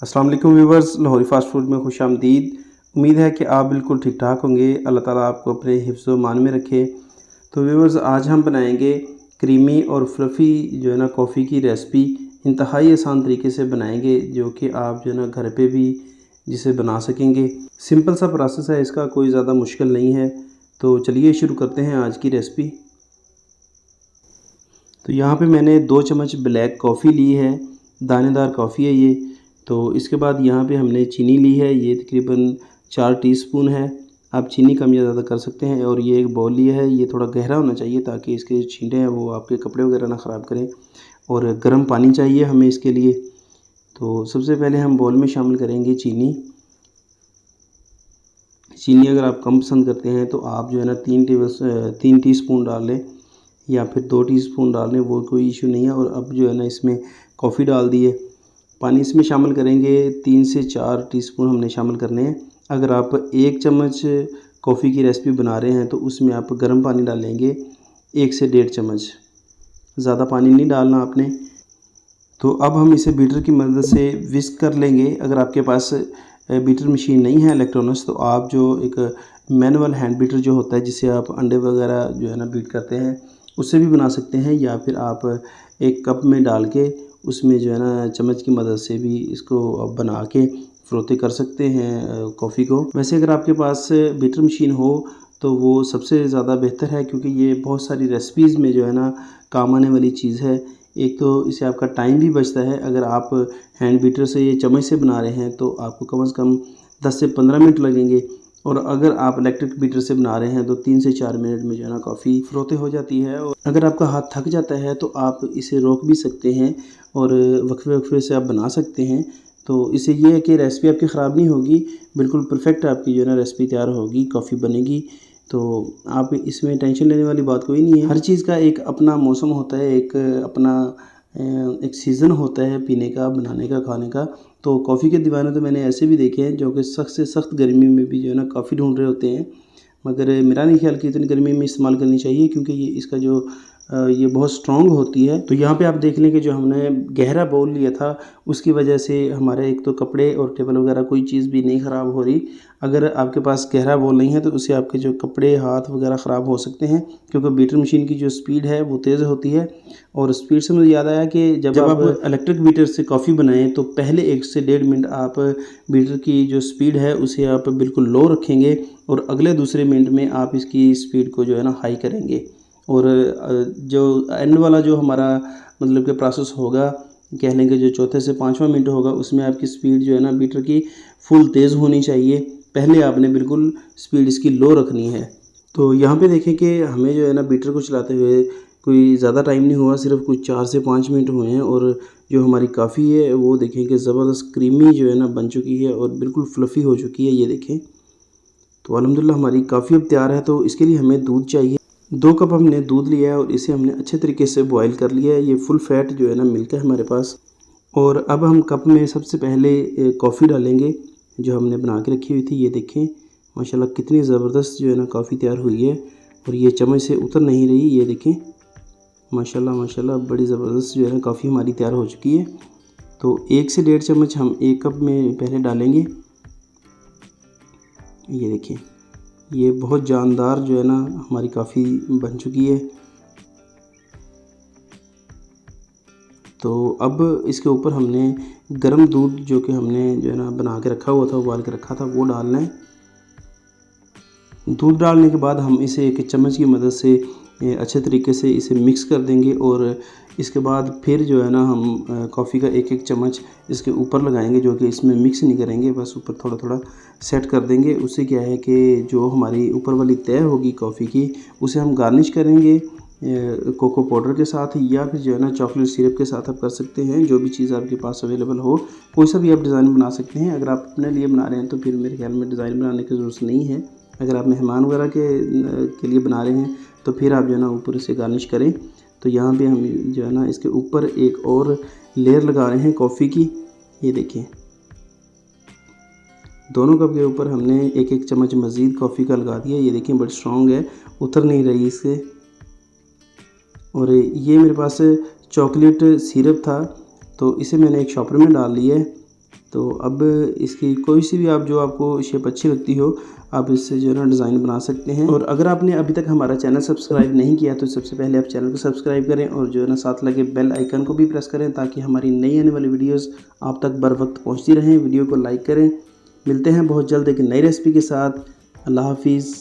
अस्सलाम वालेकुम viewers, Lahori fast food में खुशामदीद। उम्मीद है कि आप बिल्कुल ठीक ठाक होंगे। अल्लाह ताला आपको अपने हिफ्ज़ व मान में रखे। तो व्यूवर्स, आज हम बनाएंगे क्रीमी और फ्लफ़ी जो है ना कॉफ़ी की रेसिपी। इंतहाई आसान तरीके से बनाएंगे, जो कि आप जो है ना घर पे भी जिसे बना सकेंगे। सिंपल सा प्रोसेस है इसका, कोई ज़्यादा मुश्किल नहीं है। तो चलिए शुरू करते हैं आज की रेसिपी। तो यहाँ पे मैंने 2 चम्मच ब्लैक कॉफ़ी ली है, दानेदार कॉफ़ी है ये। तो इसके बाद यहाँ पे हमने चीनी ली है, ये तकरीबन 4 टीस्पून है। आप चीनी कम या ज़्यादा कर सकते हैं। और ये एक बाउल लिया है, ये थोड़ा गहरा होना चाहिए ताकि इसके जो छींटे हैं वो आपके कपड़े वगैरह ना ख़राब करें। और गर्म पानी चाहिए हमें इसके लिए। तो सबसे पहले हम बाउल में शामिल करेंगे चीनी। चीनी अगर आप कम पसंद करते हैं तो आप जो है ना 3 टीस्पून डाल लें, या फिर 2 टीस्पून डाल लें, वो कोई इशू नहीं है। और अब जो है ना इसमें कॉफ़ी डाल दी है। पानी इसमें शामिल करेंगे 3 से 4 टीस्पून हमने शामिल करने हैं। अगर आप 1 चम्मच कॉफ़ी की रेसिपी बना रहे हैं तो उसमें आप गर्म पानी डालेंगे 1 से 1.5 चम्मच, ज़्यादा पानी नहीं डालना आपने। तो अब हम इसे बीटर की मदद से विस्क कर लेंगे। अगर आपके पास बीटर मशीन नहीं है इलेक्ट्रॉनिक्स, तो आप जो एक मैनुअल हैंड बीटर जो होता है, जिससे आप अंडे वगैरह जो है ना बीट करते हैं, उससे भी बना सकते हैं। या फिर आप एक कप में डाल के उसमें जो है ना चम्मच की मदद से भी इसको बना के फ्रोते कर सकते हैं कॉफ़ी को। वैसे अगर आपके पास बीटर मशीन हो तो वो सबसे ज़्यादा बेहतर है, क्योंकि ये बहुत सारी रेसिपीज़ में जो है ना काम आने वाली चीज़ है। एक तो इससे आपका टाइम भी बचता है। अगर आप हैंड बीटर से ये चम्मच से बना रहे हैं तो आपको कम से कम 10 से 15 मिनट लगेंगे। और अगर आप इलेक्ट्रिक बीटर से बना रहे हैं तो 3 से 4 मिनट में जो है ना कॉफ़ी फ्रोते हो जाती है। और अगर आपका हाथ थक जाता है तो आप इसे रोक भी सकते हैं और वक्फे वक्फे से आप बना सकते हैं। तो इससे ये है कि रेसिपी आपकी ख़राब नहीं होगी, बिल्कुल परफेक्ट आपकी जो है ना रेसिपी तैयार होगी, कॉफ़ी बनेगी। तो आप इसमें टेंशन लेने वाली बात कोई नहीं है। हर चीज़ का एक अपना मौसम होता है, एक अपना एक सीज़न होता है पीने का, बनाने का, खाने का। तो कॉफ़ी के दीवाने तो मैंने ऐसे भी देखे हैं जो कि सख्त से सख्त गर्मी में भी जो है ना कॉफ़ी ढूंढ रहे होते हैं। मगर मेरा नहीं ख्याल कि इतनी गर्मी में इस्तेमाल करनी चाहिए, क्योंकि ये इसका जो ये बहुत स्ट्रॉन्ग होती है। तो यहाँ पे आप देख लें कि जो हमने गहरा बाउल लिया था उसकी वजह से हमारे एक तो कपड़े और टेबल वगैरह कोई चीज़ भी नहीं ख़राब हो रही। अगर आपके पास गहरा बाउल नहीं है तो उससे आपके जो कपड़े, हाथ वगैरह ख़राब हो सकते हैं, क्योंकि बीटर मशीन की जो स्पीड है वो तेज़ होती है। और स्पीड से मुझे याद आया कि जब आप इलेक्ट्रिक बीटर से कॉफ़ी बनाएं तो पहले 1 से 1.5 मिनट आप बीटर की जो स्पीड है उसे आप बिल्कुल लो रखेंगे, और अगले दूसरे मिनट में आप इसकी स्पीड को जो है ना हाई करेंगे। और जो एंड वाला जो हमारा मतलब कि प्रोसेस होगा, कह लेंगे जो चौथे से 5वां मिनट होगा, उसमें आपकी स्पीड जो है ना बीटर की फुल तेज़ होनी चाहिए। पहले आपने बिल्कुल स्पीड इसकी लो रखनी है। तो यहाँ पे देखें कि हमें जो है ना बीटर को चलाते हुए कोई ज़्यादा टाइम नहीं हुआ, सिर्फ कुछ 4 से 5 मिनट हुए हैं। और जो हमारी कॉफ़ी है वो देखें कि ज़बरदस्त क्रीमी जो है ना बन चुकी है और बिल्कुल फ्लफ़ी हो चुकी है, ये देखें। तो अल्हम्दुलिल्लाह हमारी कॉफ़ी अब तैयार है। तो इसके लिए हमें दूध चाहिए। 2 कप हमने दूध लिया है और इसे हमने अच्छे तरीके से बॉयल कर लिया है। ये फुल फैट जो है ना मिल्क है हमारे पास। और अब हम कप में सबसे पहले कॉफ़ी डालेंगे जो हमने बना के रखी हुई थी। ये देखें माशाल्लाह कितनी ज़बरदस्त जो है ना कॉफ़ी तैयार हुई है, और ये चम्मच से उतर नहीं रही। ये देखें माशाल्लाह माशाल्लाह बड़ी ज़बरदस्त जो है ना कॉफ़ी हमारी तैयार हो चुकी है। तो 1 से 1.5 चम्मच हम 1 कप में पहले डालेंगे। ये देखिए, ये बहुत जानदार जो है ना हमारी कॉफ़ी बन चुकी है। तो अब इसके ऊपर हमने गर्म दूध जो कि हमने जो है ना बना के रखा हुआ था, उबाल के रखा था, वो डालना है। दूध डालने के बाद हम इसे एक चम्मच की मदद से अच्छे तरीके से इसे मिक्स कर देंगे। और इसके बाद फिर जो है ना हम कॉफ़ी का एक एक चम्मच इसके ऊपर लगाएंगे, जो कि इसमें मिक्स नहीं करेंगे, बस ऊपर थोड़ा थोड़ा सेट कर देंगे। उससे क्या है कि जो हमारी ऊपर वाली तय होगी कॉफ़ी की, उसे हम गार्निश करेंगे कोको पाउडर के साथ, या फिर जो है ना चॉकलेट सिरप के साथ आप कर सकते हैं। जो भी चीज़ आपके पास अवेलेबल हो, कोई सा भी आप डिज़ाइन बना सकते हैं। अगर आप अपने लिए बना रहे हैं तो फिर मेरे ख्याल में डिज़ाइन बनाने की ज़रूरत नहीं है। अगर आप मेहमान वगैरह के लिए बना रहे हैं तो फिर आप जो है ना ऊपर से गार्निश करें। तो यहाँ पे हम जो है ना इसके ऊपर एक और लेयर लगा रहे हैं कॉफ़ी की। ये देखिए, दोनों कप के ऊपर हमने एक एक चम्मच मज़ीद कॉफ़ी का लगा दिया। ये देखिए बड़ी स्ट्रॉन्ग है, उतर नहीं रही इससे। और ये मेरे पास चॉकलेट सिरप था, तो इसे मैंने एक शॉपर में डाल लिया है तो अब इसकी कोई सी भी आप जो आपको शेप अच्छी लगती हो आप इससे जो है ना डिज़ाइन बना सकते हैं। और अगर आपने अभी तक हमारा चैनल सब्सक्राइब नहीं किया तो सबसे पहले आप चैनल को सब्सक्राइब करें और जो है ना साथ लगे बेल आइकन को भी प्रेस करें ताकि हमारी नई आने वाली वीडियोस आप तक बर वक्त पहुँचती रहें। वीडियो को लाइक करें। मिलते हैं बहुत जल्द एक नई रेसिपी के साथ। अल्लाह हाफिज़।